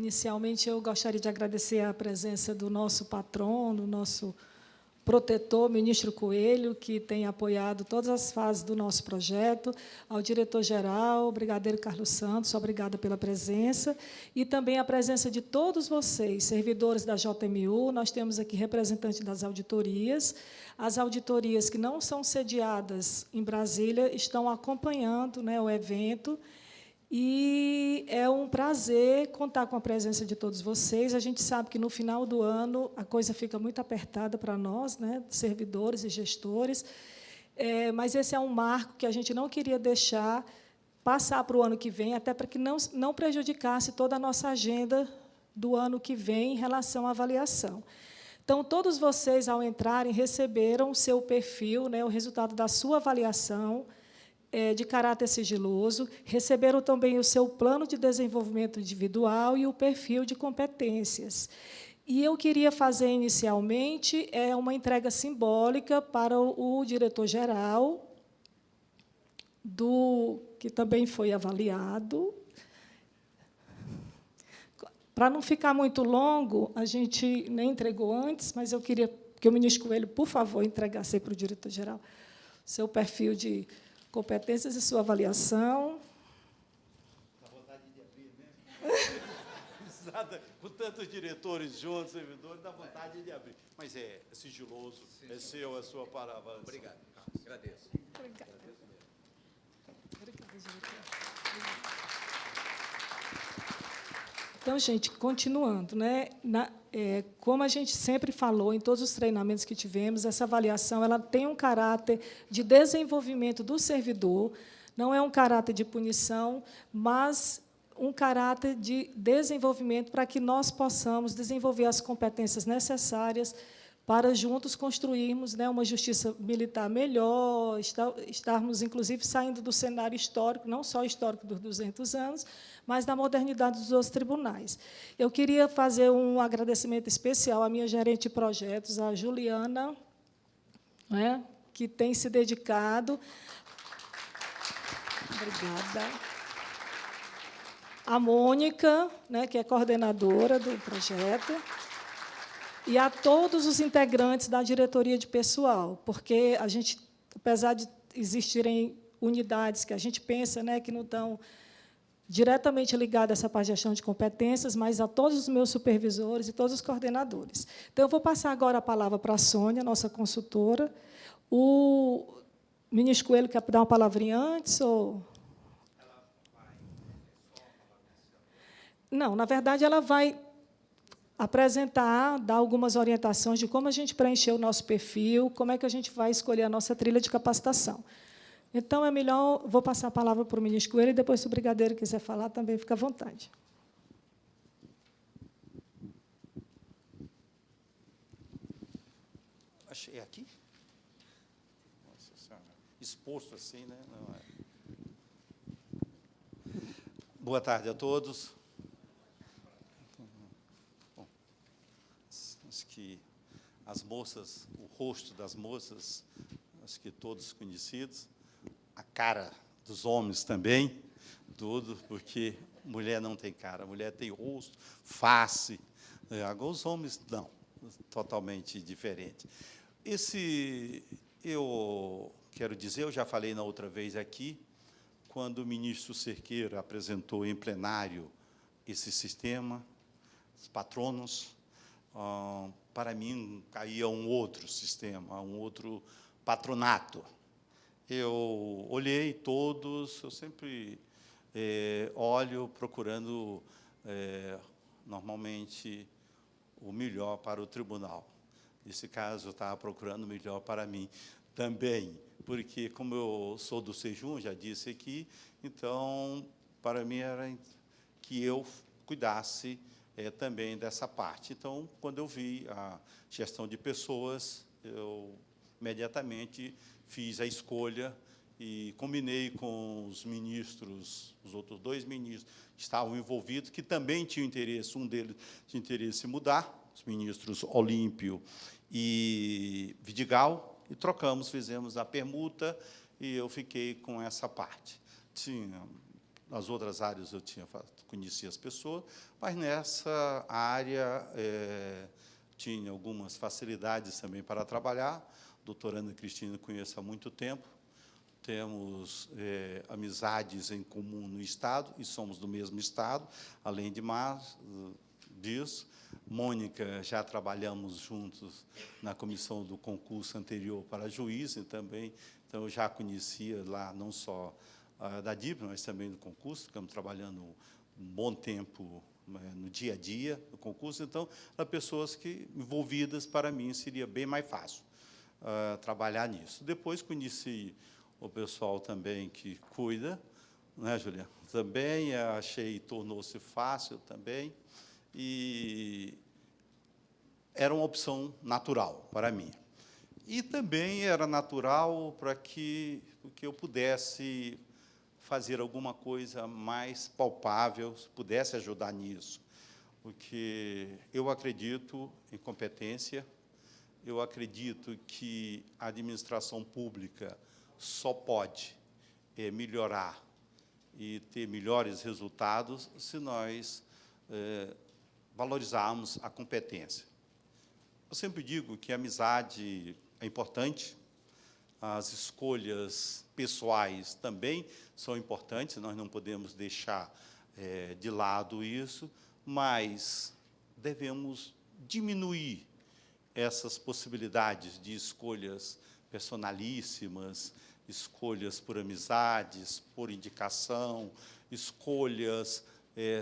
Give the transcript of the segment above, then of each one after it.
Inicialmente, eu gostaria de agradecer a presença do nosso patrono, nosso protetor, ministro Coelho, que tem apoiado todas as fases do nosso projeto, ao diretor-geral, brigadeiro Carlos Santos, obrigada pela presença, e também a presença de todos vocês, servidores da JMU. Nós temos aqui representantes das auditorias. As auditorias que não são sediadas em Brasília estão acompanhando, né, o evento, e é um prazer contar com a presença de todos vocês. A gente sabe que, no final do ano, a coisa fica muito apertada para nós, né, servidores e gestores, mas esse é um marco que a gente não queria deixar passar para o ano que vem, até para que não prejudicasse toda a nossa agenda do ano que vem em relação à avaliação. Então, todos vocês, ao entrarem, receberam o seu perfil, né, o resultado da sua avaliação, de caráter sigiloso, receberam também o seu plano de desenvolvimento individual e o perfil de competências. E eu queria fazer, inicialmente, uma entrega simbólica para o diretor-geral, que também foi avaliado. Para não ficar muito longo, a gente nem entregou antes, mas eu queria que o ministro Coelho, por favor, entregasse para o diretor-geral seu perfil de competências e sua avaliação. Dá vontade de abrir mesmo? Com tantos diretores juntos, servidores, dá vontade de abrir. Mas é sigiloso, sim, é seu, é sua palavra. Obrigado, agradeço. Obrigada. Obrigada, diretor. Então, gente, continuando, né? Como a gente sempre falou em todos os treinamentos que tivemos, essa avaliação ela tem um caráter de desenvolvimento do servidor, não é um caráter de punição, mas um caráter de desenvolvimento para que nós possamos desenvolver as competências necessárias para juntos construirmos, né, uma justiça militar melhor, estarmos, inclusive, saindo do cenário histórico, não só histórico dos 200 anos, mas da modernidade dos outros tribunais. Eu queria fazer um agradecimento especial à minha gerente de projetos, a Juliana, né, que tem se dedicado. Obrigada. A Mônica, né, que é coordenadora do projeto, e a todos os integrantes da diretoria de pessoal, porque a gente, apesar de existirem unidades que a gente pensa, né, que não estão diretamente ligadas a essa parte de gestão de competências, mas a todos os meus supervisores e todos os coordenadores. Então, eu vou passar agora a palavra para a Sônia, nossa consultora. O ministro Coelho quer dar uma palavrinha antes? Ou... Não, na verdade, ela vai apresentar, dar algumas orientações de como a gente preencher o nosso perfil, como é que a gente vai escolher a nossa trilha de capacitação. Então, é melhor, vou passar a palavra para o ministro Coelho, e depois, se o brigadeiro quiser falar, também fica à vontade. Achei aqui? Nossa Senhora. Exposto assim, né? Não é. Boa tarde a todos. Bom, acho que as moças, o rosto das moças, acho que todos conhecidos, a cara dos homens também, tudo, porque mulher não tem cara, mulher tem rosto, face, agora os homens não, totalmente diferente. Eu quero dizer, eu já falei na outra vez aqui, quando o ministro Cerqueira apresentou em plenário esse sistema, os patronos, para mim caía um outro sistema, um outro patronato. Eu olhei todos, eu sempre olho procurando, normalmente, o melhor para o tribunal. Nesse caso, eu estava procurando o melhor para mim também, porque, como eu sou do Sejum, já disse aqui, então, para mim, era que eu cuidasse também dessa parte. Então, quando eu vi a gestão de pessoas, eu imediatamente fiz a escolha e combinei com os ministros, os outros dois ministros que estavam envolvidos, que também tinham interesse, um deles tinha interesse em mudar, os ministros Olímpio e Vidigal, e trocamos, fizemos a permuta, e eu fiquei com essa parte. Tinha nas outras áreas eu conhecia as pessoas, mas nessa área tinha algumas facilidades também para trabalhar. A doutora Ana Cristina conheço há muito tempo, temos amizades em comum no Estado, e somos do mesmo Estado, além disso. Mônica, já trabalhamos juntos na comissão do concurso anterior para juiz, e também, então, eu já conhecia lá, não só da DIP, mas também do concurso, ficamos trabalhando um bom tempo no dia a dia do concurso, então, as pessoas envolvidas, para mim, seria bem mais fácil trabalhar nisso. Depois conheci o pessoal também que cuida, né, Juliana? Também tornou-se fácil também, e era uma opção natural para mim. E também era natural para que eu pudesse fazer alguma coisa mais palpável, pudesse ajudar nisso, porque eu acredito em competência, eu acredito que a administração pública só pode melhorar e ter melhores resultados se nós valorizarmos a competência. Eu sempre digo que a amizade é importante, as escolhas pessoais também são importantes, nós não podemos deixar de lado isso, mas devemos diminuir essas possibilidades de escolhas personalíssimas, escolhas por amizades, por indicação, escolhas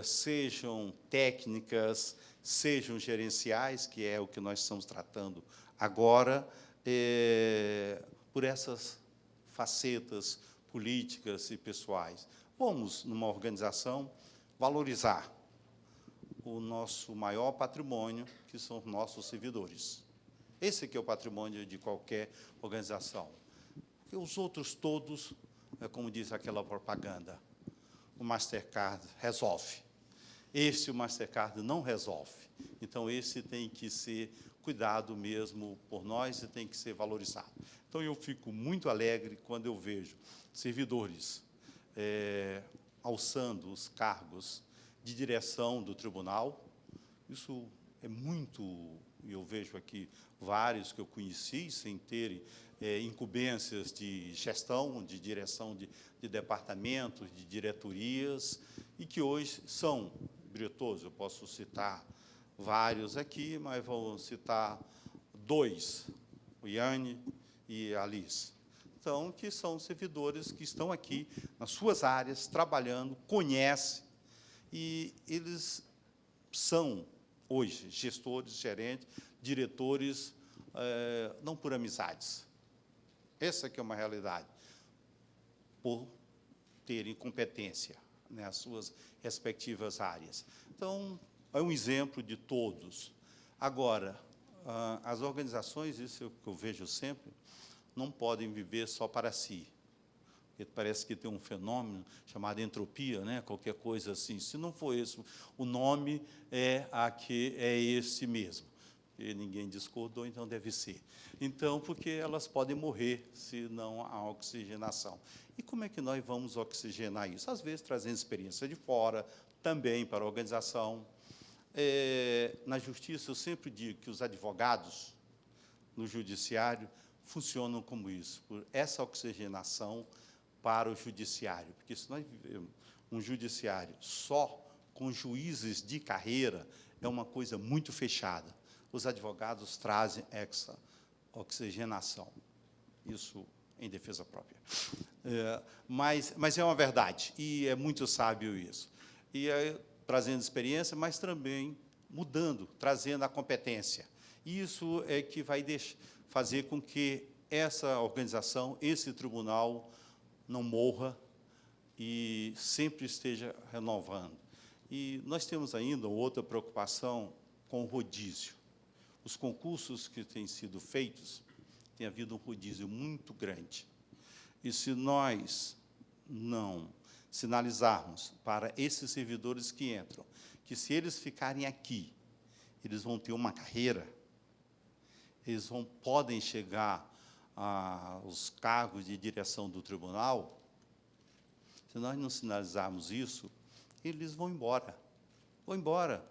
sejam técnicas, sejam gerenciais, que é o que nós estamos tratando agora, por essas facetas políticas e pessoais. Vamos, numa organização, valorizar o nosso maior patrimônio, que são os nossos servidores. Esse aqui é o patrimônio de qualquer organização. Porque os outros todos, como diz aquela propaganda, o Mastercard resolve. O Mastercard não resolve. Então, esse tem que ser cuidado mesmo por nós e tem que ser valorizado. Então, eu fico muito alegre quando eu vejo servidores alçando os cargos de direção do tribunal. Isso é muito, eu vejo aqui vários que eu conheci, sem terem incumbências de gestão, de direção de departamentos, de diretorias, e que hoje são diretores. Eu posso citar vários aqui, mas vou citar dois, o Iane e a Alice. Então, que são servidores que estão aqui nas suas áreas, trabalhando, conhecem, e eles são, hoje, gestores, gerentes, diretores, não por amizades. Essa aqui é uma realidade, por terem competência nas suas respectivas áreas. Então, é um exemplo de todos. Agora, as organizações, isso é o que eu vejo sempre, não podem viver só para si. Porque parece que tem um fenômeno chamado entropia, né? Qualquer coisa assim. Se não for esse, o nome é esse mesmo. E ninguém discordou, então deve ser. Então, porque elas podem morrer se não há oxigenação. E como é que nós vamos oxigenar isso? Às vezes, trazendo experiência de fora, também para a organização. Na justiça, eu sempre digo que os advogados, no judiciário, funcionam como isso, por essa oxigenação para o judiciário. Porque se nós vivemos um judiciário só com juízes de carreira, é uma coisa muito fechada. Os advogados trazem essa oxigenação. Isso em defesa própria. Mas é uma verdade, e é muito sábio isso. E trazendo experiência, mas também mudando, trazendo a competência. Isso é que vai fazer com que essa organização, esse tribunal, não morra e sempre esteja renovando. E nós temos ainda outra preocupação com o rodízio. Os concursos que têm sido feitos, tem havido um rodízio muito grande. E se nós não sinalizarmos para esses servidores que entram, que se eles ficarem aqui, eles vão ter uma carreira, eles podem chegar aos cargos de direção do tribunal, Se nós não sinalizarmos isso, eles vão embora. Vão embora,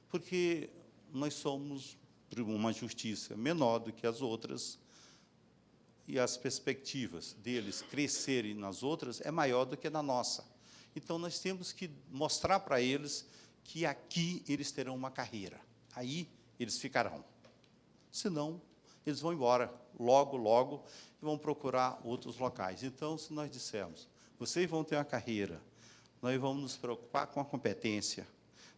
porque nós somos uma justiça menor do que as outras, e as perspectivas deles crescerem nas outras é maior do que na nossa. Então, nós temos que mostrar para eles que aqui eles terão uma carreira. Aí, eles ficarão. Senão, eles vão embora, logo, logo, e vão procurar outros locais. Então, se nós dissermos, vocês vão ter uma carreira, nós vamos nos preocupar com a competência,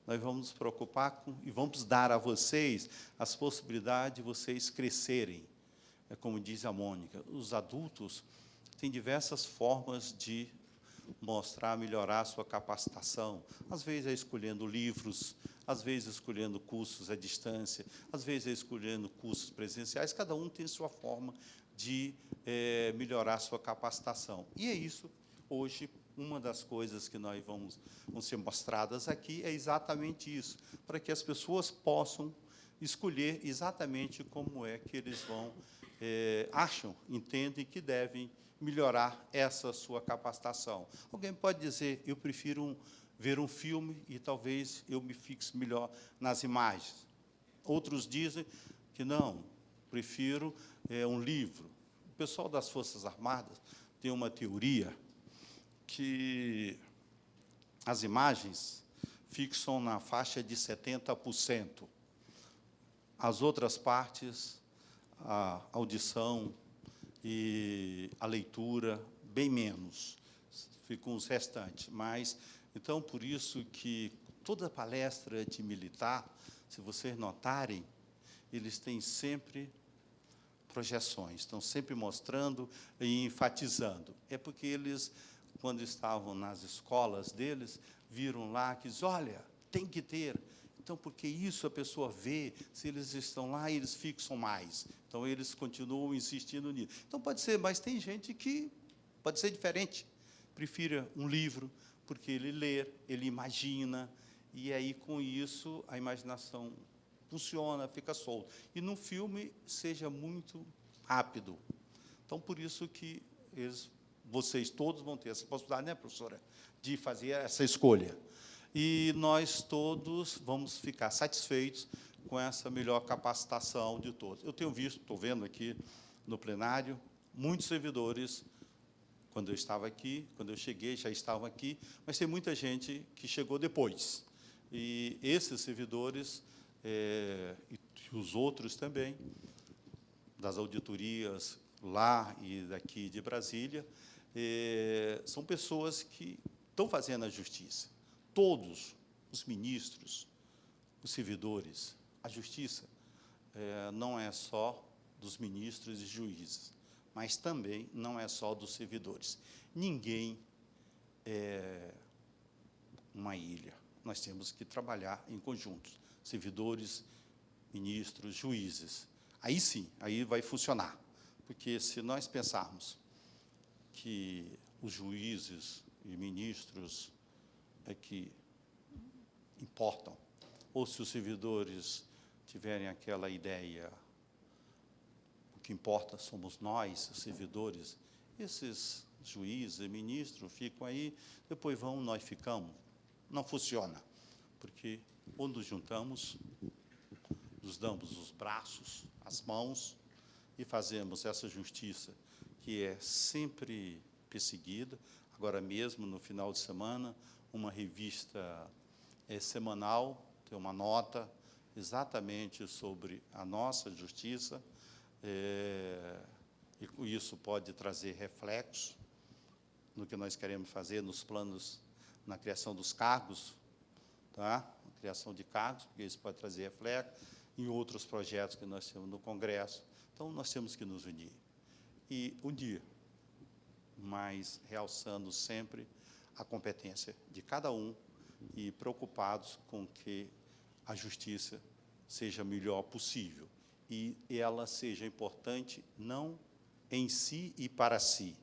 nós vamos nos preocupar e vamos dar a vocês as possibilidades de vocês crescerem. É como diz a Mônica, os adultos têm diversas formas de mostrar, melhorar a sua capacitação. Às vezes é escolhendo livros, às vezes escolhendo cursos à distância, às vezes é escolhendo cursos presenciais, cada um tem sua forma de melhorar a sua capacitação. E é isso, hoje, uma das coisas que nós vão ser mostradas aqui é exatamente isso, para que as pessoas possam escolher exatamente como é que eles vão, acham, entendem que devem melhorar essa sua capacitação. Alguém pode dizer, eu prefiro ver um filme e talvez eu me fixe melhor nas imagens. Outros dizem que não, prefiro um livro. O pessoal das Forças Armadas tem uma teoria que as imagens fixam na faixa de 70%. As outras partes, a audição e a leitura, bem menos, ficam os restantes. Mas, então, por isso que toda palestra de militar, se vocês notarem, eles têm sempre projeções, estão sempre mostrando e enfatizando. É porque eles, quando estavam nas escolas deles, viram lá que diz, olha, tem que ter. Então, porque isso a pessoa vê, se eles estão lá, eles fixam mais. Então, eles continuam insistindo nisso. Então, pode ser, mas tem gente que pode ser diferente. Prefira um livro, porque ele lê, ele imagina, e aí, com isso, a imaginação funciona, fica solto. E, no filme, seja muito rápido. Então, por isso que vocês todos vão ter essa possibilidade, né, professora, de fazer essa escolha. E nós todos vamos ficar satisfeitos com essa melhor capacitação de todos. Eu tenho visto, estou vendo aqui no plenário, muitos servidores, quando eu estava aqui, quando eu cheguei, já estavam aqui, mas tem muita gente que chegou depois. E esses servidores, e os outros também, das auditorias lá e daqui de Brasília, são pessoas que estão fazendo a justiça. Todos os ministros, os servidores, a justiça não é só dos ministros e juízes, mas também não é só dos servidores. Ninguém é uma ilha. Nós temos que trabalhar em conjunto, servidores, ministros, juízes. Aí sim, aí vai funcionar. Porque se nós pensarmos que os juízes e ministros é que importam, ou se os servidores tiverem aquela ideia, o que importa somos nós, os servidores, esses juízes e ministros ficam aí, depois vão, nós ficamos. Não funciona, porque ou nos juntamos, nos damos os braços, as mãos, e fazemos essa justiça, que é sempre perseguida. Agora mesmo, no final de semana, uma revista semanal tem uma nota exatamente sobre a nossa justiça, e isso pode trazer reflexo no que nós queremos fazer nos planos, na criação dos cargos, tá? A criação de cargos, porque isso pode trazer reflexo, em outros projetos que nós temos no Congresso. Então, nós temos que nos unir. E unir, mas realçando sempre a competência de cada um e preocupados com que a justiça seja a melhor possível e ela seja importante não em si e para si,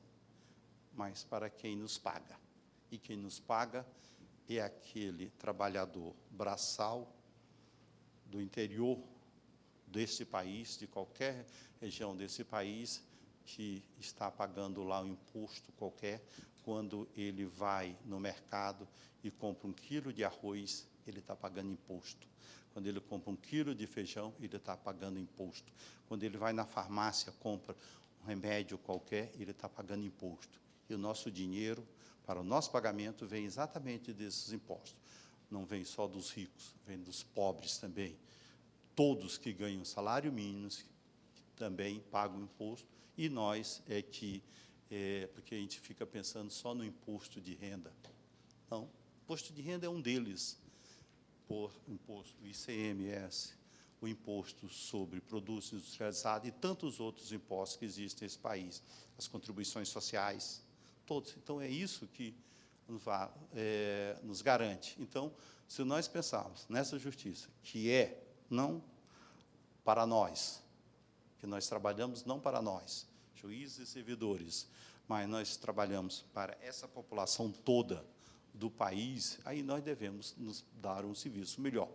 mas para quem nos paga. E quem nos paga é aquele trabalhador braçal do interior desse país, de qualquer região desse país, que está pagando lá um imposto qualquer, quando ele vai no mercado e compra 1 quilo de arroz, ele está pagando imposto. Quando ele compra 1 quilo de feijão, ele está pagando imposto. Quando ele vai na farmácia, compra um remédio qualquer, ele está pagando imposto. E o nosso dinheiro, para o nosso pagamento, vem exatamente desses impostos. Não vem só dos ricos, vem dos pobres também. Todos que ganham salário mínimo também pagam imposto, e nós porque a gente fica pensando só no imposto de renda. Não, o imposto de renda é um deles, por imposto ICMS, o imposto sobre produtos industrializados e tantos outros impostos que existem nesse país, as contribuições sociais, todos. Então, é isso que nos garante. Então, se nós pensarmos nessa justiça, que não para nós, que nós trabalhamos não para nós, juízes e servidores, mas nós trabalhamos para essa população toda do país, aí nós devemos nos dar um serviço melhor.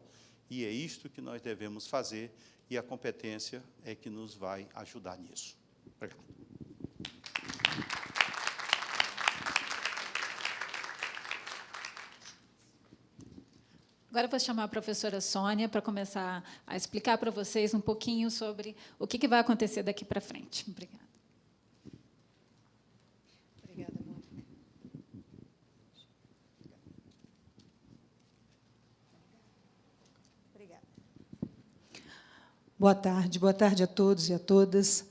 E é isto que nós devemos fazer, e a competência é que nos vai ajudar nisso. Obrigado. Agora eu vou chamar a professora Sônia para começar a explicar para vocês um pouquinho sobre o que vai acontecer daqui para frente. Obrigada. Obrigada, Mônica. Obrigada. Boa tarde a todos e a todas.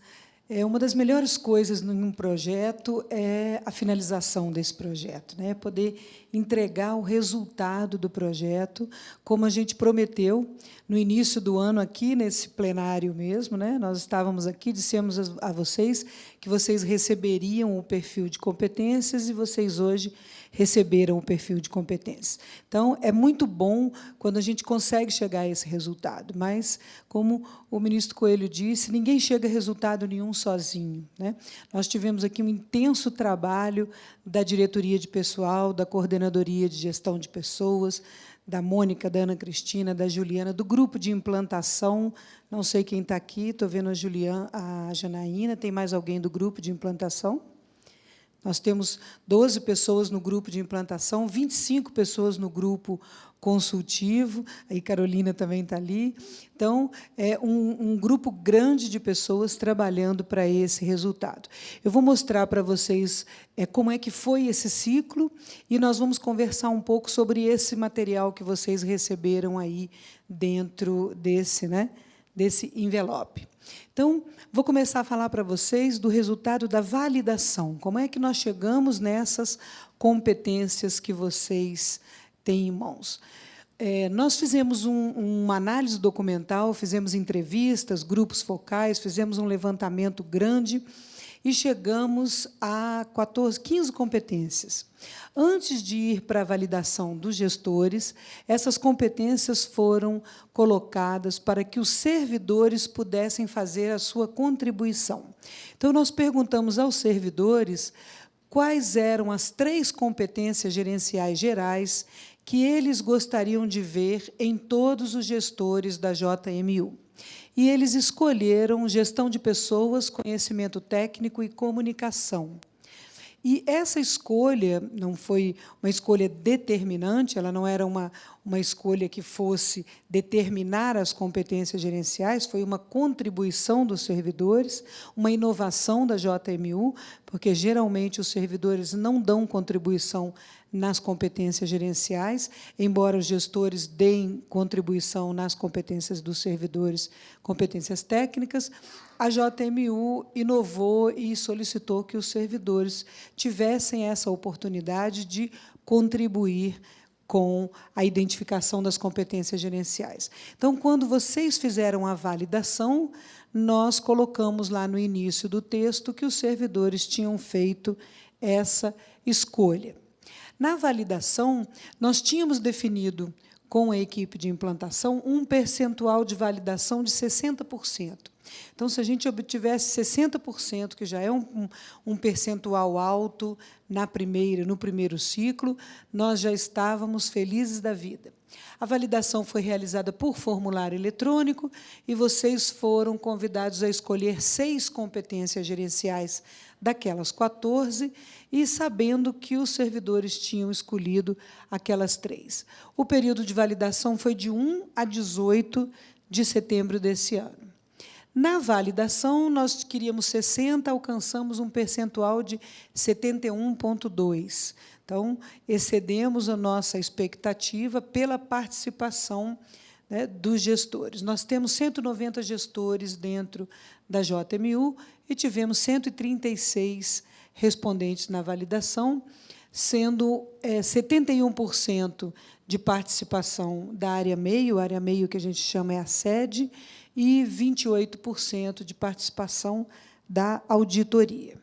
Uma das melhores coisas em um projeto é a finalização desse projeto, né? Poder entregar o resultado do projeto, como a gente prometeu no início do ano, aqui nesse plenário mesmo, né? Nós estávamos aqui, dissemos a vocês que vocês receberiam o perfil de competências, e vocês hoje receberam o perfil de competências. Então, é muito bom quando a gente consegue chegar a esse resultado, mas, como o ministro Coelho disse, ninguém chega a resultado nenhum sozinho, né? Nós tivemos aqui um intenso trabalho da diretoria de pessoal, da coordenadoria de gestão de pessoas, da Mônica, da Ana Cristina, da Juliana, do grupo de implantação, não sei quem está aqui, estou vendo a Juliana, a Janaína, tem mais alguém do grupo de implantação? Nós temos 12 pessoas no grupo de implantação, 25 pessoas no grupo consultivo, aí Carolina também está ali. Então, é um grupo grande de pessoas trabalhando para esse resultado. Eu vou mostrar para vocês como é que foi esse ciclo, e nós vamos conversar um pouco sobre esse material que vocês receberam aí dentro desse envelope. Então, vou começar a falar para vocês do resultado da validação. Como é que nós chegamos nessas competências que vocês têm em mãos? Nós fizemos uma análise documental, fizemos entrevistas, grupos focais, fizemos um levantamento grande e chegamos a 15 competências. Antes de ir para a validação dos gestores, essas competências foram colocadas para que os servidores pudessem fazer a sua contribuição. Então, nós perguntamos aos servidores quais eram as 3 competências gerenciais gerais que eles gostariam de ver em todos os gestores da JMU. E eles escolheram gestão de pessoas, conhecimento técnico e comunicação. E essa escolha não foi uma escolha determinante, ela não era uma escolha que fosse determinar as competências gerenciais, foi uma contribuição dos servidores, uma inovação da JMU, porque, geralmente, os servidores não dão contribuição nas competências gerenciais, embora os gestores deem contribuição nas competências dos servidores, competências técnicas. A JMU inovou e solicitou que os servidores tivessem essa oportunidade de contribuir com a identificação das competências gerenciais. Então, quando vocês fizeram a validação, nós colocamos lá no início do texto que os servidores tinham feito essa escolha. Na validação, nós tínhamos definido com a equipe de implantação um percentual de validação de 60%. Então, se a gente obtivesse 60%, que já é um percentual alto no primeiro ciclo, nós já estávamos felizes da vida. A validação foi realizada por formulário eletrônico e vocês foram convidados a escolher 6 competências gerenciais daquelas 14, e sabendo que os servidores tinham escolhido aquelas 3. O período de validação foi de 1 a 18 de setembro desse ano. Na validação, nós queríamos 60, alcançamos um percentual de 71,2%. Então, excedemos a nossa expectativa pela participação, né, dos gestores. Nós temos 190 gestores dentro da JMU e tivemos 136 respondentes na validação, sendo 71% de participação da área meio que a gente chama é a sede, e 28% de participação da auditoria.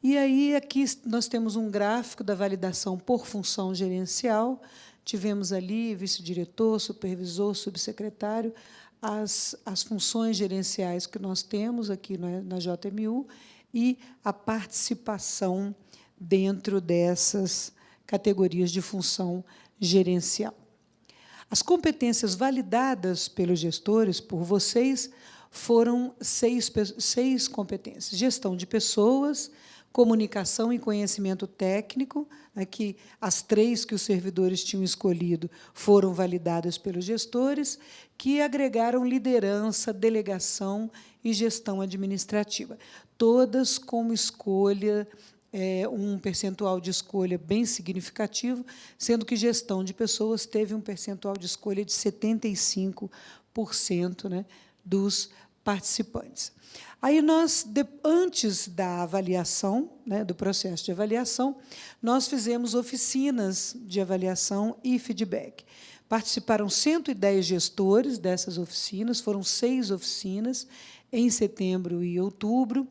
E aí, aqui nós temos um gráfico da validação por função gerencial. Tivemos ali vice-diretor, supervisor, subsecretário, as funções gerenciais que nós temos aqui na JMU e a participação dentro dessas categorias de função gerencial. As competências validadas pelos gestores, por vocês, foram 6 competências: gestão de pessoas, comunicação e conhecimento técnico, que as 3 que os servidores tinham escolhido foram validadas pelos gestores, que agregaram liderança, delegação e gestão administrativa, todas com escolha, um percentual de escolha bem significativo, sendo que gestão de pessoas teve um percentual de escolha de 75%, né, dos participantes. Aí, antes da avaliação, né, do processo de avaliação, nós fizemos oficinas de avaliação e feedback. Participaram 110 gestores dessas oficinas, foram 6 oficinas, em setembro e outubro.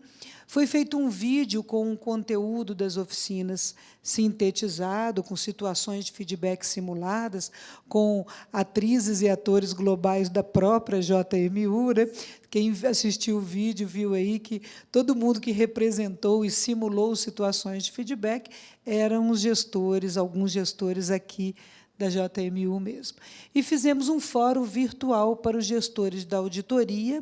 Foi feito um vídeo com o conteúdo das oficinas sintetizado, com situações de feedback simuladas, com atrizes e atores globais da própria JMU. Né? Quem assistiu o vídeo viu aí que todo mundo que representou e simulou situações de feedback eram os gestores, alguns gestores aqui da JMU mesmo. E fizemos um fórum virtual para os gestores da auditoria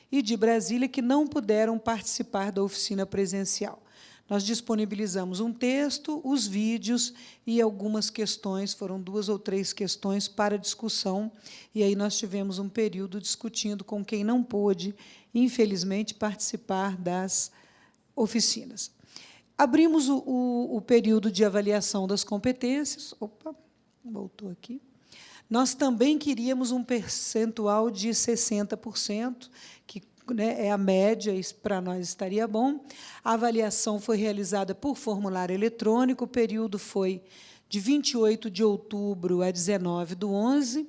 e de Brasília que não puderam participar da oficina presencial. Nós disponibilizamos um texto, os vídeos e algumas questões, foram 2 ou 3 questões para discussão, e aí nós tivemos um período discutindo com quem não pôde, infelizmente, participar das oficinas. Abrimos o período de avaliação das competências. Opa, voltou aqui. Nós também queríamos um percentual de 60%, que, né, é a média, isso para nós estaria bom. A avaliação foi realizada por formulário eletrônico, o período foi de 28 de outubro a 19/11,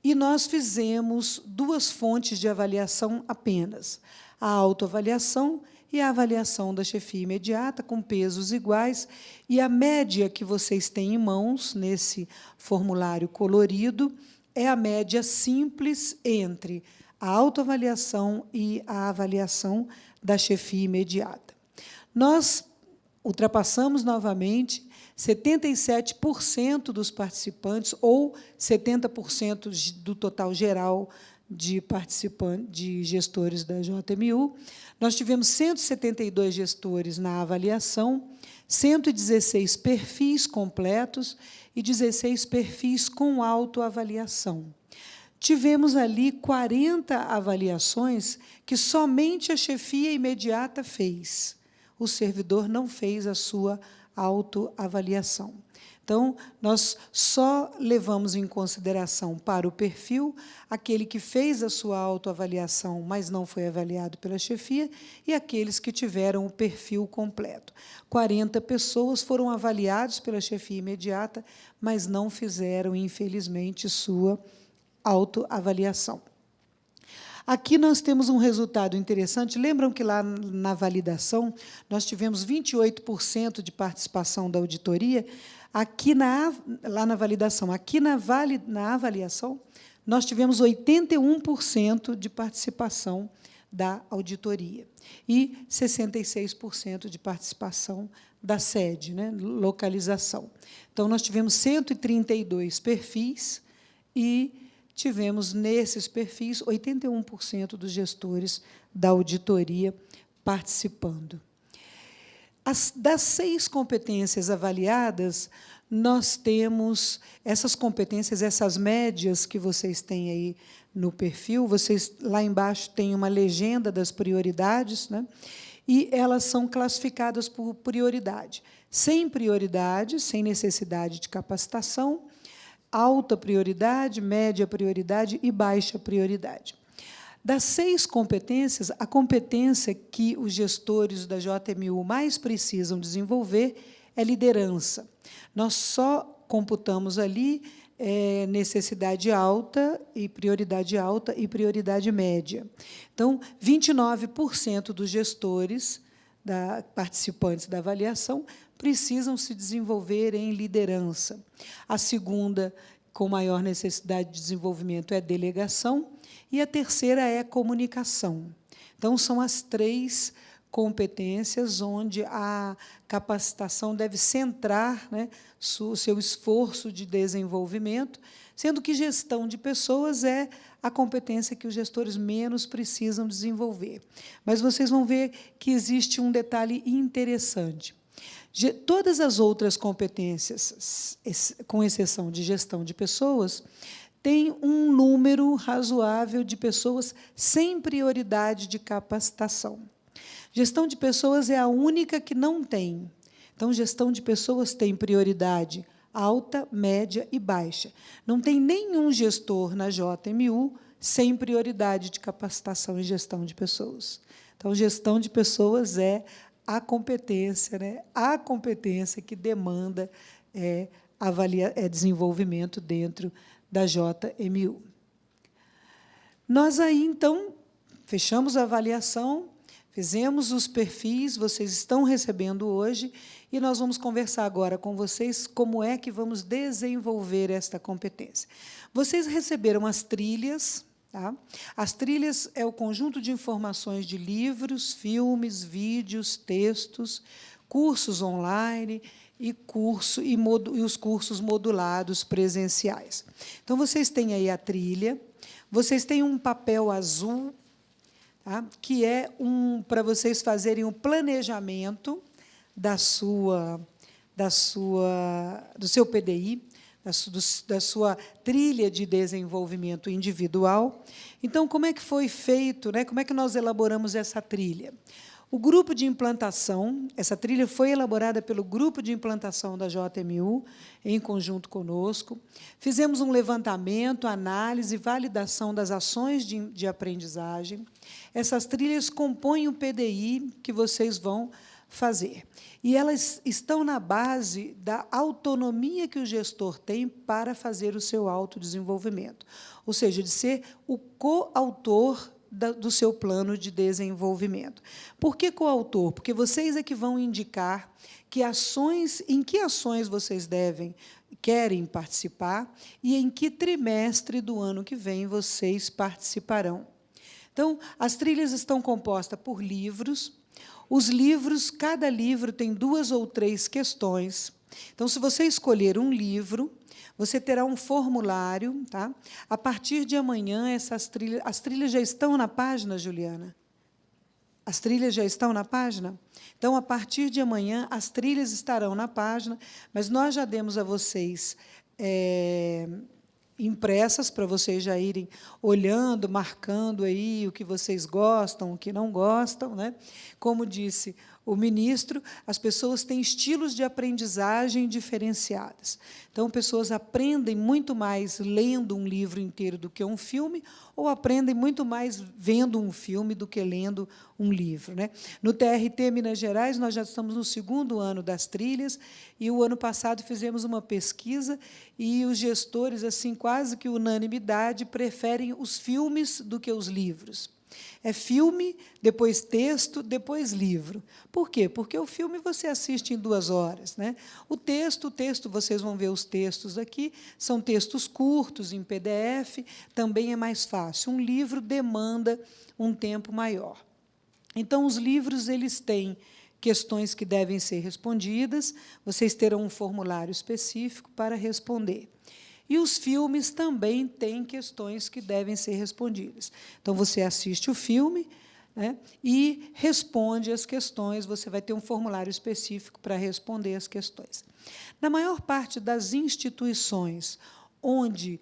e nós fizemos 2 fontes de avaliação apenas: a autoavaliação e a avaliação da chefia imediata, com pesos iguais, e a média que vocês têm em mãos, nesse formulário colorido, é a média simples entre a autoavaliação e a avaliação da chefia imediata. Nós ultrapassamos novamente 77% dos participantes, ou 70% do total geral de participantes, de gestores da JMU. Nós tivemos 172 gestores na avaliação, 116 perfis completos e 16 perfis com autoavaliação. Tivemos ali 40 avaliações que somente a chefia imediata fez. O servidor não fez a sua autoavaliação. Então, nós só levamos em consideração para o perfil aquele que fez a sua autoavaliação, mas não foi avaliado pela chefia, e aqueles que tiveram o perfil completo. 40 pessoas foram avaliadas pela chefia imediata, mas não fizeram, infelizmente, sua autoavaliação. Aqui nós temos um resultado interessante. Lembram que lá na validação nós tivemos 28% de participação da auditoria? Aqui lá na validação, aqui na avaliação, nós tivemos 81% de participação da auditoria. E 66% de participação da sede, né, localização. Então, nós tivemos 132 perfis e tivemos, nesses perfis, 81% dos gestores da auditoria participando. Das 6 competências avaliadas, nós temos essas competências, essas médias que vocês têm aí no perfil, vocês, lá embaixo, têm uma legenda das prioridades, né? E elas são classificadas por prioridade. Sem prioridade, sem necessidade de capacitação, alta prioridade, média prioridade e baixa prioridade. Das 6 competências, a competência que os gestores da JMU mais precisam desenvolver é liderança. Nós só computamos ali necessidade alta e prioridade média. Então, 29% dos gestores, participantes da avaliação, precisam se desenvolver em liderança. A segunda, com maior necessidade de desenvolvimento, é delegação, e a terceira é comunicação. Então, são as 3 competências onde a capacitação deve centrar, né, o seu esforço de desenvolvimento, sendo que gestão de pessoas é a competência que os gestores menos precisam desenvolver. Mas vocês vão ver que existe um detalhe interessante. Todas as outras competências, com exceção de gestão de pessoas, têm um número razoável de pessoas sem prioridade de capacitação. Gestão de pessoas é a única que não tem. Então, gestão de pessoas tem prioridade alta, média e baixa. Não tem nenhum gestor na JMU sem prioridade de capacitação em gestão de pessoas. Então, gestão de pessoas é a competência, né? A competência que demanda desenvolvimento dentro da JMU. Nós aí, então, fechamos a avaliação, fizemos os perfis, vocês estão recebendo hoje, e nós vamos conversar agora com vocês como é que vamos desenvolver esta competência. Vocês receberam as trilhas. Tá? As trilhas é o conjunto de informações de livros, filmes, vídeos, textos, cursos online e os cursos modulados presenciais. Então, vocês têm aí a trilha, vocês têm um papel azul, tá? Que é para vocês fazerem o planejamento do seu PDI, da sua trilha de desenvolvimento individual. Então, como é que foi feito, né? Como é que nós elaboramos essa trilha? O grupo de implantação, essa trilha foi elaborada pelo grupo de implantação da JMU, em conjunto conosco. Fizemos um levantamento, análise e validação das ações de aprendizagem. Essas trilhas compõem o PDI que vocês vão fazer. E elas estão na base da autonomia que o gestor tem para fazer o seu autodesenvolvimento, ou seja, de ser o coautor do seu plano de desenvolvimento. Por que coautor? Porque vocês é que vão indicar em que ações vocês querem participar e em que trimestre do ano que vem vocês participarão. Então, as trilhas estão compostas por livros. Os livros, cada livro tem 2 ou 3 questões. Então, se você escolher um livro, você terá um formulário. Tá? A partir de amanhã, as trilhas já estão na página, Juliana? As trilhas já estão na página? Então, a partir de amanhã, as trilhas estarão na página, mas nós já demos a vocês impressas para vocês já irem olhando, marcando aí o que vocês gostam, o que não gostam, né? Como disse o ministro, as pessoas têm estilos de aprendizagem diferenciadas. Então, pessoas aprendem muito mais lendo um livro inteiro do que um filme, ou aprendem muito mais vendo um filme do que lendo um livro, né? No TRT Minas Gerais, nós já estamos no 2º ano das trilhas, e o ano passado fizemos uma pesquisa, e os gestores, assim, quase que unanimidade, preferem os filmes do que os livros. É filme, depois texto, depois livro. Por quê? Porque o filme você assiste em 2 horas, né? O texto, vocês vão ver os textos aqui, são textos curtos, em PDF, também é mais fácil. Um livro demanda um tempo maior. Então, os livros eles têm questões que devem ser respondidas, vocês terão um formulário específico para responder. E os filmes também têm questões que devem ser respondidas. Então, você assiste o filme, né, e responde as questões, você vai ter um formulário específico para responder as questões. Na maior parte das instituições onde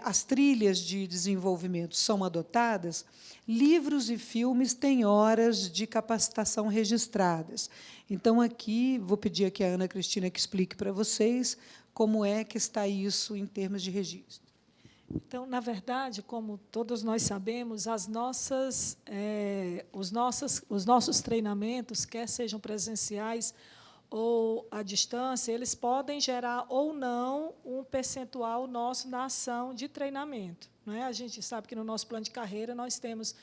as trilhas de desenvolvimento são adotadas, livros e filmes têm horas de capacitação registradas. Então, aqui, vou pedir aqui a Ana Cristina que explique para vocês como é que está isso em termos de registro. Então, na verdade, como todos nós sabemos, os nossos treinamentos, quer sejam presenciais ou à distância, eles podem gerar ou não um percentual nosso na ação de treinamento, não é? A gente sabe que no nosso plano de carreira nós temos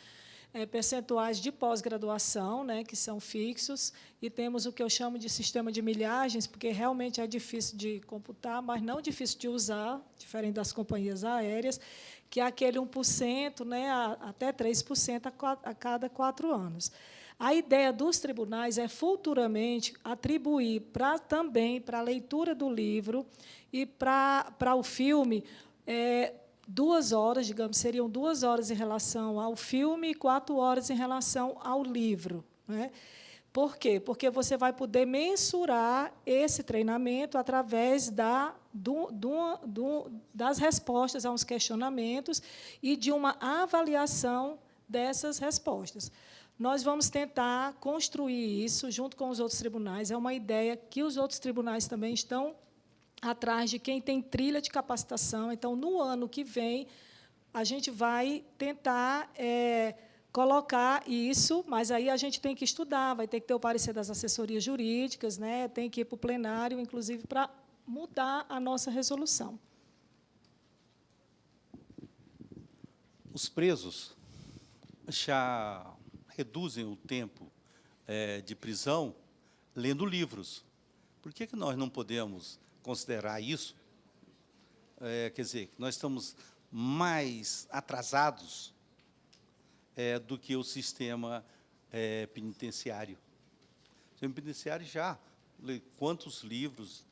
percentuais de pós-graduação, né, que são fixos, e temos o que eu chamo de sistema de milhagens, porque realmente é difícil de computar, mas não difícil de usar, diferente das companhias aéreas, que é aquele 1%, né, até 3% a cada 4 anos. A ideia dos tribunais é, futuramente, atribuir também para a leitura do livro e para o filme 2 horas, digamos, seriam 2 horas em relação ao filme e 4 horas em relação ao livro, né? Por quê? Porque você vai poder mensurar esse treinamento através das respostas a uns questionamentos e de uma avaliação dessas respostas. Nós vamos tentar construir isso junto com os outros tribunais. É uma ideia que os outros tribunais também estão atrás de quem tem trilha de capacitação. Então, no ano que vem, a gente vai tentar colocar isso, mas aí a gente tem que estudar, vai ter que ter o parecer das assessorias jurídicas, né? Tem que ir para o plenário, inclusive, para mudar a nossa resolução. Os presos já reduzem o tempo de prisão lendo livros. Por que nós não podemos considerar isso? Quer dizer, nós estamos mais atrasados do que o sistema penitenciário. O sistema penitenciário já lê quantos livros,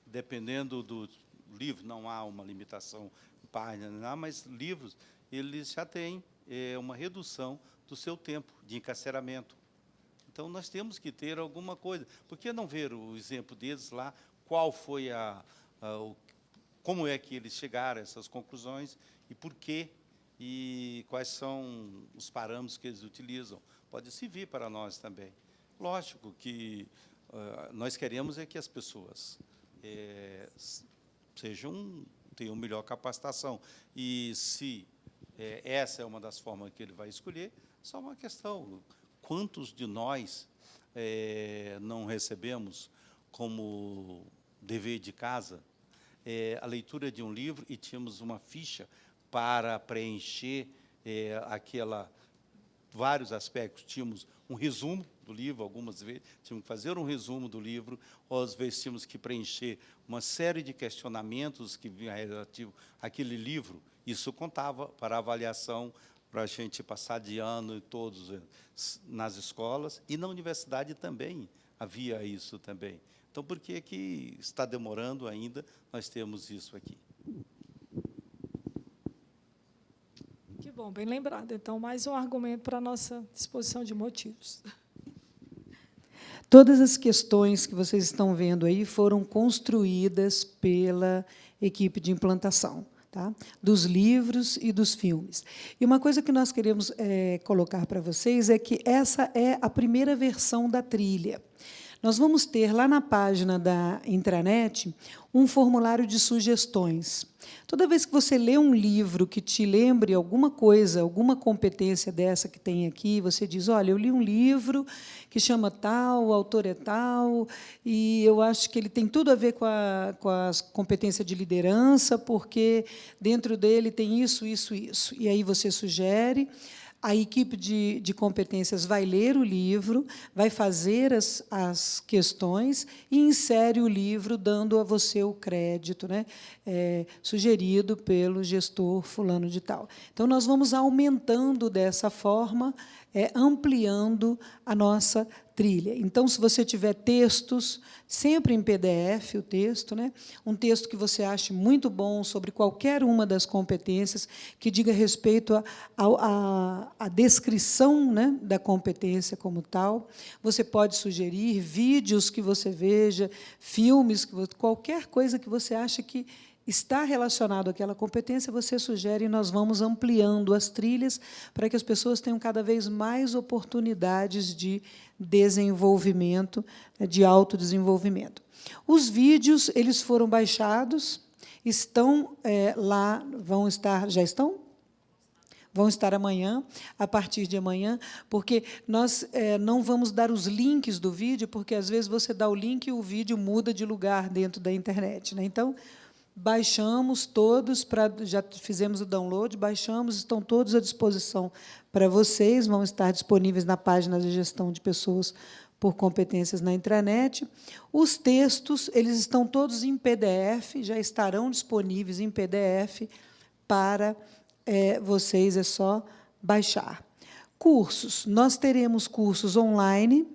dependendo do livro, não há uma limitação em página, mas livros, eles já têm uma redução do seu tempo de encarceramento. Então, nós temos que ter alguma coisa. Por que não ver o exemplo deles lá? Qual foi como é que eles chegaram a essas conclusões e por quê, e quais são os parâmetros que eles utilizam. Pode servir para nós também. Lógico que nós queremos que as pessoas tenham melhor capacitação. E, se essa é uma das formas que ele vai escolher, só uma questão. Quantos de nós não recebemos como dever de casa a leitura de um livro e tínhamos uma ficha para preencher vários aspectos? Tínhamos um resumo do livro, algumas vezes tínhamos que fazer um resumo do livro, ou às vezes tínhamos que preencher uma série de questionamentos que vinham relativo àquele livro. Isso contava para a avaliação, para a gente passar de ano e todos nas escolas, e na universidade também havia isso também. Então, por que que está demorando ainda nós temos isso aqui? Que bom, bem lembrado. Então, mais um argumento para a nossa disposição de motivos. Todas as questões que vocês estão vendo aí foram construídas pela equipe de implantação, tá? Dos livros e dos filmes. E uma coisa que nós queremos colocar para vocês é que essa é a primeira versão da trilha. Nós vamos ter, lá na página da intranet, um formulário de sugestões. Toda vez que você lê um livro que te lembre alguma coisa, alguma competência dessa que tem aqui, você diz, olha, eu li um livro que chama tal, o autor é tal, e eu acho que ele tem tudo a ver com a competência de liderança, porque dentro dele tem isso, isso, isso. E aí você sugere. A equipe de competências vai ler o livro, vai fazer as questões e insere o livro, dando a você o crédito, né, sugerido pelo gestor fulano de tal. Então, nós vamos aumentando dessa forma, ampliando a nossa trilha. Então, se você tiver textos, sempre em PDF o texto, né? Um texto que você ache muito bom sobre qualquer uma das competências, que diga respeito à descrição, né, da competência como tal. Você pode sugerir vídeos que você veja, filmes, qualquer coisa que você acha que está relacionado àquela competência, você sugere, e nós vamos ampliando as trilhas para que as pessoas tenham cada vez mais oportunidades de desenvolvimento, de autodesenvolvimento. Os vídeos, eles foram baixados, estão lá, já estão? Vão estar amanhã, a partir de amanhã, porque nós não vamos dar os links do vídeo, porque, às vezes, você dá o link e o vídeo muda de lugar dentro da internet, né? Então, baixamos todos, já fizemos o download, baixamos, estão todos à disposição para vocês, vão estar disponíveis na página de gestão de pessoas por competências na intranet. Os textos, eles estão todos em PDF, já estarão disponíveis em PDF para vocês, é só baixar. Cursos, nós teremos cursos online,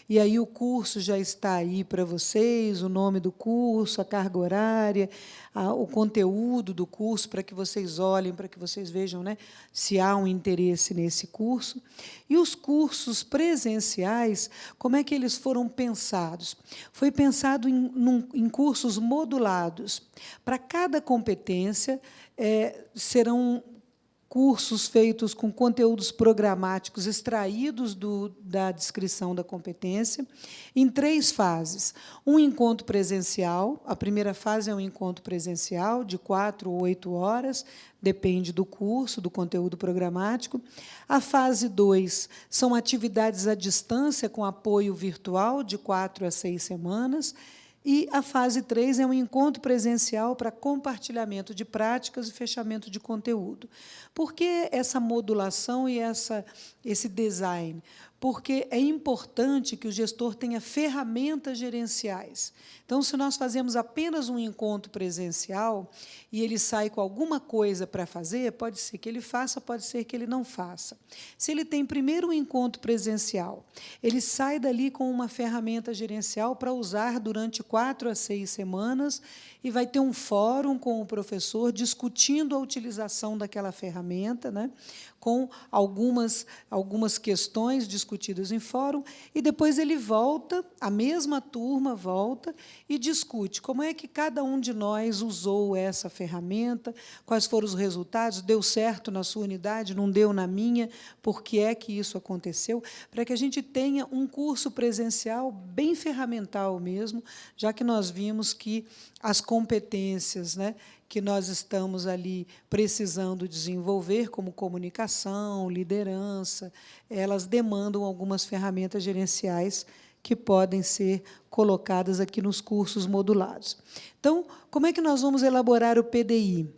e aí o curso já está aí para vocês, o nome do curso, a carga horária, o conteúdo do curso, para que vocês olhem, para que vocês vejam, né, se há um interesse nesse curso. E os cursos presenciais, como é que eles foram pensados? Foi pensado em cursos modulados. Para cada competência, serão cursos feitos com conteúdos programáticos extraídos da descrição da competência, em 3 fases. Um encontro presencial, a primeira fase é um encontro presencial, de 4 ou 8 horas, depende do curso, do conteúdo programático. A fase 2 são atividades à distância, com apoio virtual, de 4 a 6 semanas, e a fase 3 é um encontro presencial para compartilhamento de práticas e fechamento de conteúdo. Por que essa modulação e esse design? Porque é importante que o gestor tenha ferramentas gerenciais. Então, se nós fazemos apenas um encontro presencial e ele sai com alguma coisa para fazer, pode ser que ele faça, pode ser que ele não faça. Se ele tem primeiro um encontro presencial, ele sai dali com uma ferramenta gerencial para usar durante 4 a 6 semanas e vai ter um fórum com o professor discutindo a utilização daquela ferramenta, né, com algumas questões discutidas em fórum, e depois ele volta, a mesma turma volta e discute como é que cada um de nós usou essa ferramenta, quais foram os resultados, deu certo na sua unidade, não deu na minha, por que é que isso aconteceu, para que a gente tenha um curso presencial bem ferramental mesmo, já que nós vimos que as competências, né, que nós estamos ali precisando desenvolver, como comunicação, liderança, elas demandam algumas ferramentas gerenciais que podem ser colocadas aqui nos cursos modulados. Então, como é que nós vamos elaborar o PDI?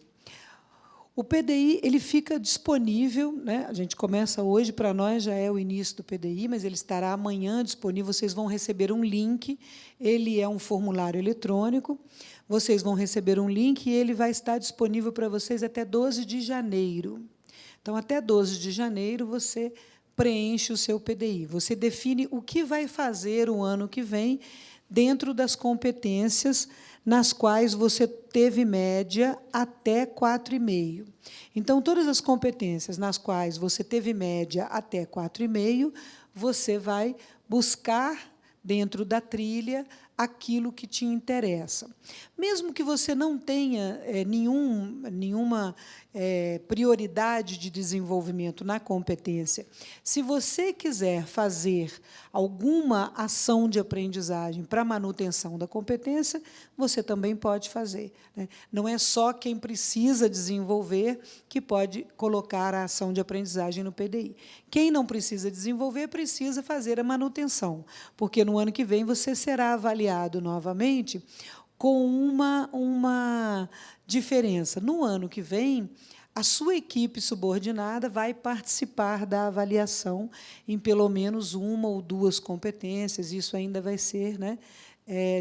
O PDI ele fica disponível, né? A gente começa hoje, para nós já é o início do PDI, mas ele estará amanhã disponível, vocês vão receber um link, ele é um formulário eletrônico, vocês vão receber um link e ele vai estar disponível para vocês até 12 de janeiro. Então, até 12 de janeiro, você preenche o seu PDI. Você define o que vai fazer o ano que vem dentro das competências nas quais você teve média até 4,5. Então, todas as competências nas quais você teve média até 4,5, você vai buscar dentro da trilha aquilo que te interessa. Mesmo que você não tenha nenhuma prioridade de desenvolvimento na competência, se você quiser fazer alguma ação de aprendizagem para manutenção da competência, você também pode fazer, né? Não é só quem precisa desenvolver que pode colocar a ação de aprendizagem no PDI. Quem não precisa desenvolver, precisa fazer a manutenção, porque no ano que vem você será avaliado novamente com uma diferença. No ano que vem, A sua equipe subordinada vai participar da avaliação em pelo menos uma ou duas competências, isso ainda vai ser, né,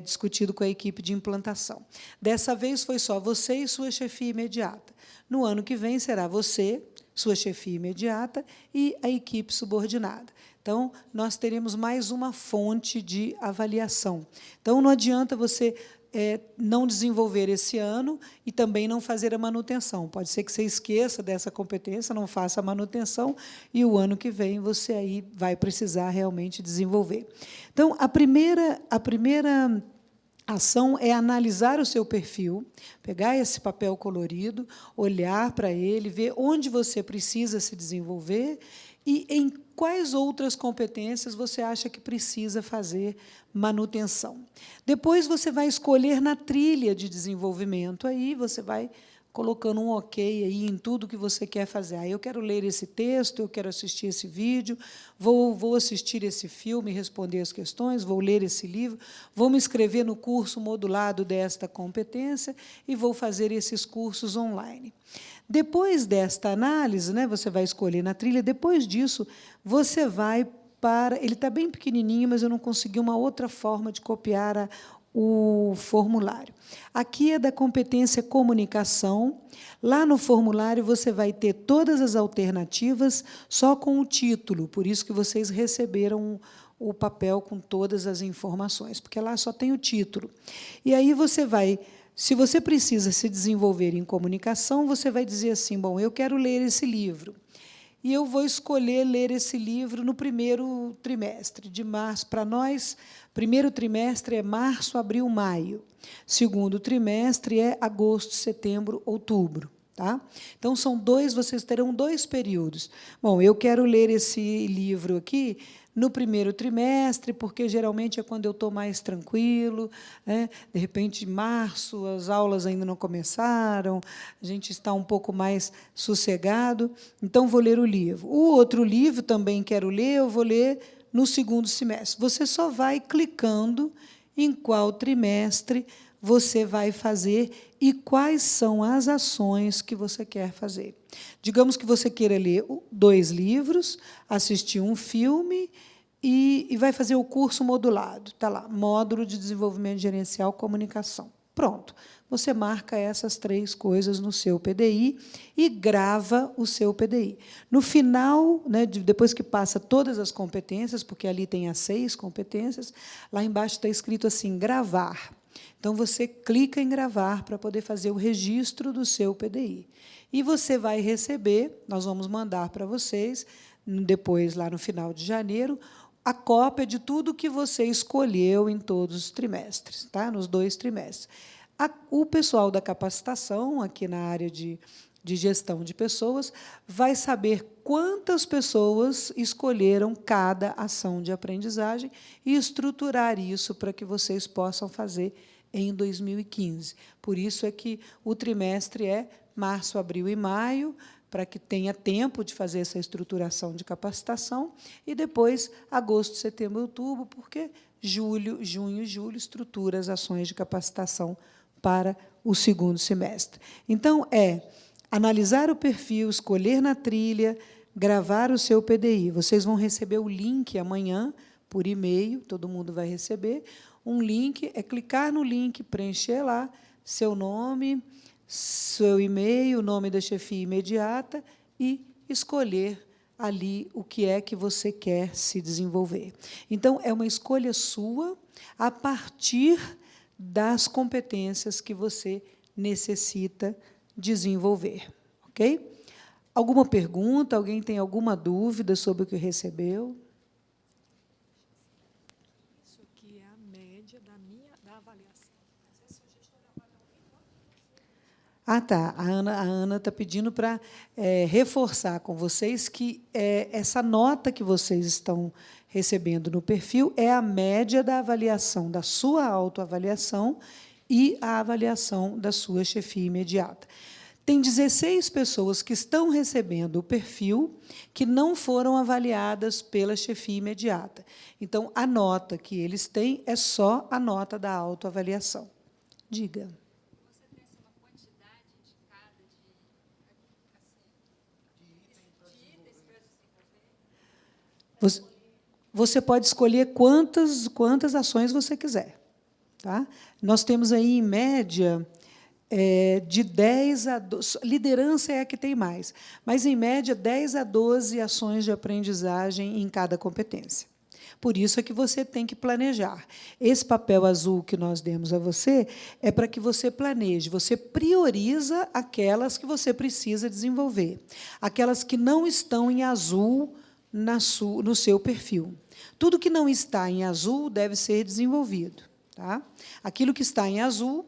discutido com a equipe de implantação. Dessa vez, foi só você e sua chefia imediata. No ano que vem, será você, sua chefia imediata e a equipe subordinada. Então, nós teremos mais uma fonte de avaliação. Então, não adianta você não desenvolver esse ano e também não fazer a manutenção. Pode ser que você esqueça dessa competência, não faça a manutenção, e o ano que vem você aí vai precisar realmente desenvolver. Então, a primeira ação é analisar o seu perfil, pegar esse papel colorido, olhar para ele, ver onde você precisa se desenvolver e em quais outras competências você acha que precisa fazer manutenção. Depois, você vai escolher na trilha de desenvolvimento, aí você vai colocando um ok aí em tudo que você quer fazer. Eu quero ler esse texto, eu quero assistir esse vídeo, vou assistir esse filme, responder as questões, vou ler esse livro, vou me inscrever no curso modulado desta competência e vou fazer esses cursos online. Depois desta análise, né, você vai escolher na trilha, depois disso, você vai para... Ele está bem pequenininho, mas eu não consegui uma outra forma de copiar o formulário. Aqui é da competência comunicação. Lá no formulário, você vai ter todas as alternativas só com o título, por isso que vocês receberam o papel com todas as informações, porque lá só tem o título. E aí você vai... Se você precisa se desenvolver em comunicação, você vai dizer assim, bom, eu quero ler esse livro. E eu vou escolher ler esse livro no primeiro trimestre, de março. Para nós, primeiro trimestre é março, abril, maio. Segundo trimestre é agosto, setembro, outubro. Tá? Então, vocês terão 2 períodos. Bom, eu quero ler esse livro aqui no primeiro trimestre, porque, geralmente, é quando eu estou mais tranquilo, né? De repente, em março, as aulas ainda não começaram, a gente está um pouco mais sossegado, então, vou ler o livro. O outro livro, também quero ler, eu vou ler no segundo semestre. Você só vai clicando em qual trimestre você vai fazer e quais são as ações que você quer fazer. Digamos que você queira ler 2 livros, assistir um filme e vai fazer o curso modulado. Está lá, Módulo de Desenvolvimento Gerencial Comunicação. Pronto. Você marca essas 3 coisas no seu PDI e grava o seu PDI. No final, né, depois que passa todas as competências, porque ali tem as 6 competências, lá embaixo está escrito assim, gravar. Então, você clica em gravar para poder fazer o registro do seu PDI. E você vai receber, nós vamos mandar para vocês, depois, lá no final de janeiro, a cópia de tudo que você escolheu em todos os trimestres, tá? Nos 2 trimestres. O pessoal da capacitação, aqui na área de gestão de pessoas, vai saber quantas pessoas escolheram cada ação de aprendizagem e estruturar isso para que vocês possam fazer em 2015. Por isso é que o trimestre é março, abril e maio, para que tenha tempo de fazer essa estruturação de capacitação, e depois agosto, setembro, outubro, porque junho e julho estrutura as ações de capacitação para o segundo semestre. Então, analisar o perfil, escolher na trilha, gravar o seu PDI. Vocês vão receber o link amanhã, por e-mail, todo mundo vai receber. Um link, clicar no link, preencher lá seu nome, seu e-mail, o nome da chefia imediata e escolher ali o que é que você quer se desenvolver. Então, é uma escolha sua a partir das competências que você necessita desenvolver. Ok? Alguma pergunta? Alguém tem alguma dúvida sobre o que recebeu? Isso aqui é a média da avaliação. Tá. A Ana está pedindo para reforçar com vocês que essa nota que vocês estão recebendo no perfil é a média da avaliação, da sua autoavaliação e a avaliação da sua chefia imediata. Tem 16 pessoas que estão recebendo o perfil que não foram avaliadas pela chefia imediata. Então, a nota que eles têm é só a nota da autoavaliação. Diga. Você tem uma quantidade indicada de Você pode escolher quantas ações você quiser. Tá? Nós temos aí, em média, de 10 a 12, liderança é a que tem mais, mas, em média, 10 a 12 ações de aprendizagem em cada competência. Por isso é que você tem que planejar. Esse papel azul que nós demos a você é para que você planeje, você prioriza aquelas que você precisa desenvolver, aquelas que não estão em azul no seu perfil. Tudo que não está em azul deve ser desenvolvido. Tá? Aquilo que está em azul,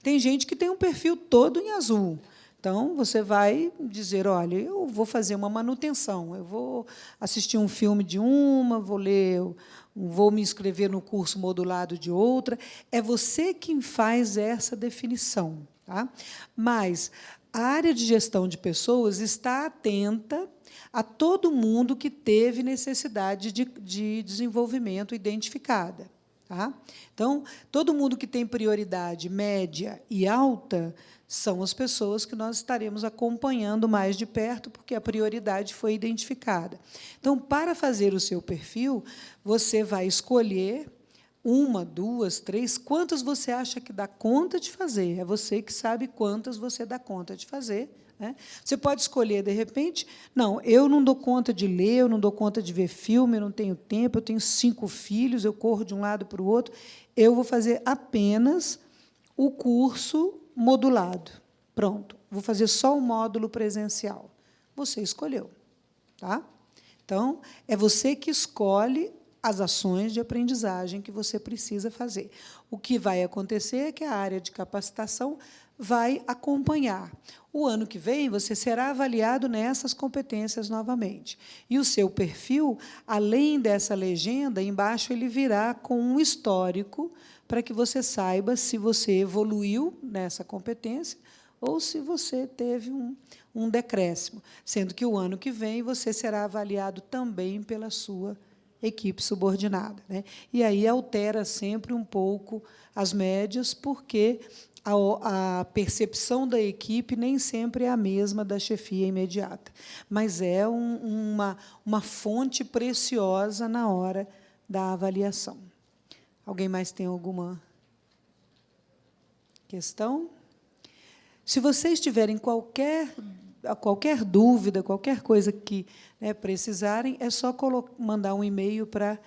tem gente que tem um perfil todo em azul. Então, você vai dizer, olha, eu vou fazer uma manutenção, eu vou assistir um filme de uma, vou me inscrever no curso modulado de outra. É você quem faz essa definição. Tá? Mas a área de gestão de pessoas está atenta a todo mundo que teve necessidade de desenvolvimento identificada. Tá? Então, todo mundo que tem prioridade média e alta são as pessoas que nós estaremos acompanhando mais de perto, porque a prioridade foi identificada. Então, para fazer o seu perfil, você vai escolher uma, duas, três, quantas você acha que dá conta de fazer. É você que sabe quantas você dá conta de fazer. Né? Você pode escolher, de repente, não, eu não dou conta de ler, eu não dou conta de ver filme, eu não tenho tempo, eu tenho 5 filhos, eu corro de um lado para o outro, eu vou fazer apenas o curso modulado. Pronto, vou fazer só o módulo presencial. Você escolheu. Tá? Então, é você que escolhe as ações de aprendizagem que você precisa fazer. O que vai acontecer é que a área de capacitação vai acompanhar. O ano que vem, você será avaliado nessas competências novamente. E o seu perfil, além dessa legenda, embaixo ele virá com um histórico para que você saiba se você evoluiu nessa competência ou se você teve um decréscimo, sendo que o ano que vem você será avaliado também pela sua equipe subordinada. Né? E aí altera sempre um pouco as médias, porque a percepção da equipe nem sempre é a mesma da chefia imediata, mas é uma fonte preciosa na hora da avaliação. Alguém mais tem alguma questão? Se vocês tiverem qualquer dúvida, qualquer coisa que precisarem, é só mandar um e-mail para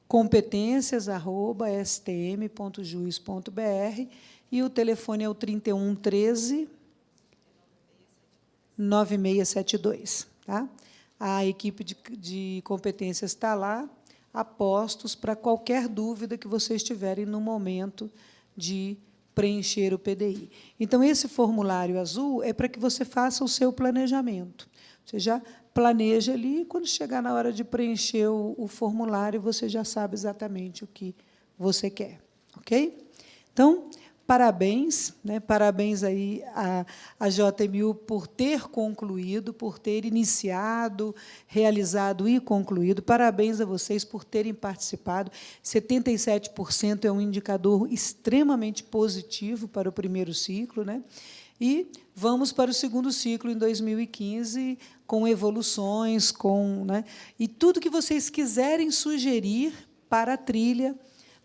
competências@stm.juiz.br e o telefone é o 31 13 9672. Tá? A equipe de competências está lá, a postos para qualquer dúvida que vocês tiverem no momento de preencher o PDI. Então, esse formulário azul é para que você faça o seu planejamento. Você já planeja ali, e, quando chegar na hora de preencher o formulário, você já sabe exatamente o que você quer. Ok? Então, parabéns, parabéns aí à JMU por ter concluído, por ter iniciado, realizado e concluído. Parabéns a vocês por terem participado. 77% é um indicador extremamente positivo para o primeiro ciclo. E vamos para o segundo ciclo, em 2015, com evoluções, e tudo que vocês quiserem sugerir para a trilha,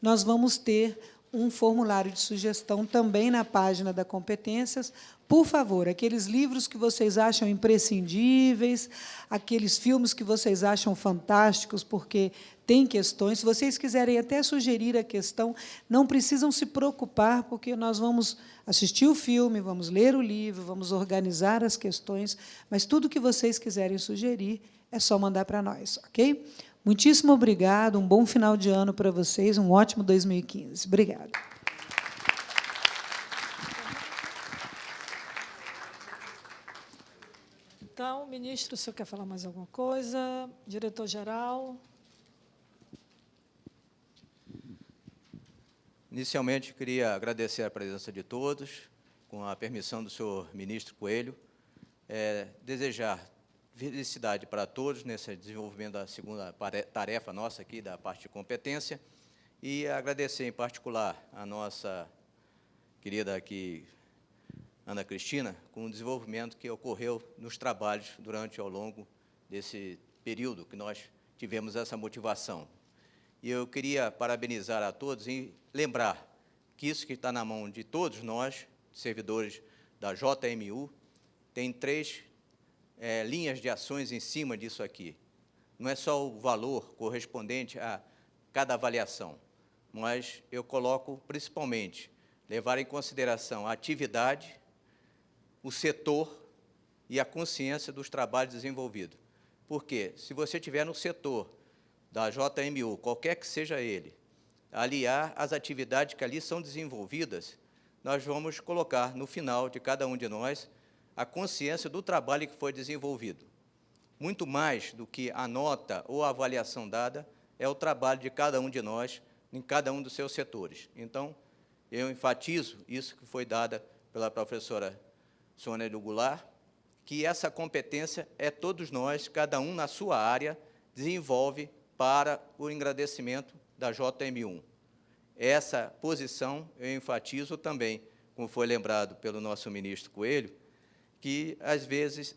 nós vamos ter um formulário de sugestão também na página da Competências. Por favor, aqueles livros que vocês acham imprescindíveis, aqueles filmes que vocês acham fantásticos, porque tem questões, se vocês quiserem até sugerir a questão, não precisam se preocupar, porque nós vamos assistir o filme, vamos ler o livro, vamos organizar as questões, mas tudo que vocês quiserem sugerir é só mandar para nós, ok? Muitíssimo obrigado, um bom final de ano para vocês, um ótimo 2015. Obrigada. Então, ministro, o senhor quer falar mais alguma coisa? Diretor-geral. Inicialmente, queria agradecer a presença de todos, com a permissão do senhor ministro Coelho, desejar felicidade para todos nesse desenvolvimento da segunda tarefa nossa aqui, da parte de competência, e agradecer, em particular, a nossa querida aqui, Ana Cristina, com o desenvolvimento que ocorreu nos trabalhos ao longo desse período que nós tivemos essa motivação. E eu queria parabenizar a todos e lembrar que isso que está na mão de todos nós, servidores da JMU, tem 3 linhas de ações em cima disso aqui. Não é só o valor correspondente a cada avaliação, mas eu coloco principalmente levar em consideração a atividade, o setor e a consciência dos trabalhos desenvolvidos. Porque, se você estiver no setor da JMU, qualquer que seja ele, aliar as atividades que ali são desenvolvidas, nós vamos colocar no final de cada um de nós a consciência do trabalho que foi desenvolvido. Muito mais do que a nota ou a avaliação dada, é o trabalho de cada um de nós em cada um dos seus setores. Então, eu enfatizo isso que foi dada pela professora Sônia do Goulart, que essa competência é todos nós, cada um na sua área, desenvolve para o engrandecimento da JM1. Essa posição eu enfatizo também, como foi lembrado pelo nosso ministro Coelho, que, às vezes,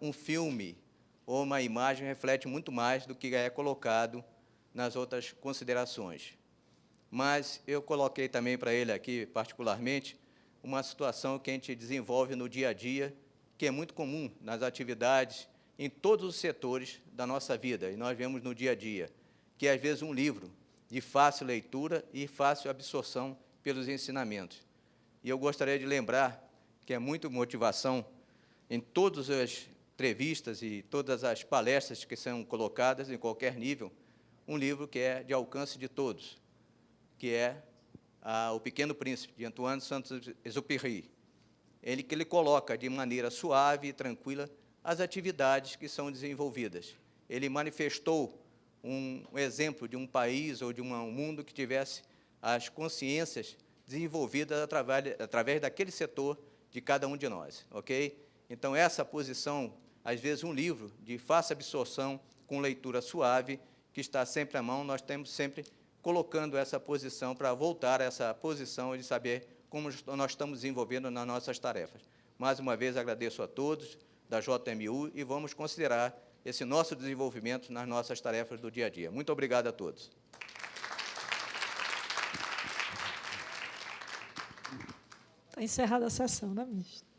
um filme ou uma imagem reflete muito mais do que é colocado nas outras considerações. Mas eu coloquei também para ele aqui, particularmente, uma situação que a gente desenvolve no dia a dia, que é muito comum nas atividades, em todos os setores da nossa vida, e nós vemos no dia a dia, que é, às vezes, um livro de fácil leitura e fácil absorção pelos ensinamentos. E eu gostaria de lembrar que é muito motivação em todas as entrevistas e todas as palestras que são colocadas em qualquer nível, um livro que é de alcance de todos, que é O Pequeno Príncipe, de Antoine de Saint-Exupéry. Ele coloca de maneira suave e tranquila as atividades que são desenvolvidas. Ele manifestou um exemplo de um país ou de um mundo que tivesse as consciências desenvolvidas através daquele setor de cada um de nós, ok? Então, essa posição, às vezes, um livro de fácil absorção, com leitura suave, que está sempre à mão, nós temos sempre colocando essa posição para voltar a essa posição de saber como nós estamos desenvolvendo nas nossas tarefas. Mais uma vez, agradeço a todos da JMU e vamos considerar esse nosso desenvolvimento nas nossas tarefas do dia a dia. Muito obrigado a todos. Está encerrada a sessão, né, ministro?